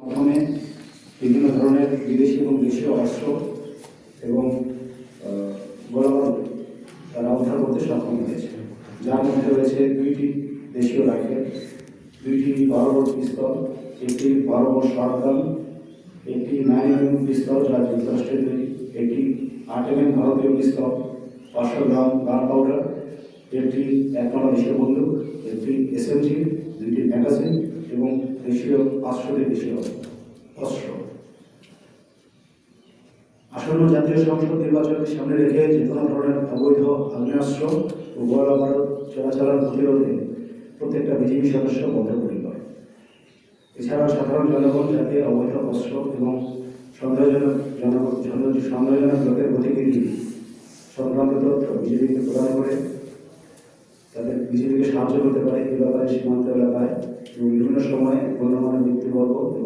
প্রথমে বিভিন্ন ধরনের বিদেশি এবং দেশীয় অস্ত্র এবং গোলাবারুদ তারা উদ্ধার করতে সক্ষম হয়েছে, যার মধ্যে রয়েছে 2টি দেশীয় রাইফেল, 2টি 12 বোর পিস্তল, একটি 12 বোর শটগান, একটি 9mm পিস্তল যা যুক্তরাষ্ট্রের তৈরি, একটি 8mm ভারতীয় পিস্তল, 500 গ্রাম গান পাউডার, একটি 1 দেশীয় বন্দুক, একটি SMG, 2টি ম্যাগাজিন এবং দেশীয় 500টি দেশীয় অস্ত্র। আসন্ন জাতীয় সংসদ নির্বাচনকে সামনে রেখে যে কোনো ধরনের অবৈধ আগ্নেয়াস্ত্র ও গোলাবারুদ চোরাচালান প্রতিরোধে প্রত্যেকটা বিজেপি সদস্য বদ্ধপরিকর। এছাড়াও সাধারণ জনগণ যাতে অবৈধ অস্ত্র এবং সন্দেহজনক লোকের গতিবিধি সংক্রান্ত তথ্য বিজেপিকে প্রদান করে তাদের বিজেপিকে সাহায্য করতে পারে, এ ব্যাপারে সীমান্ত এলাকায় এবং বিভিন্ন সময়ে গণ্যমান্য ব্যক্তিবর্গ এবং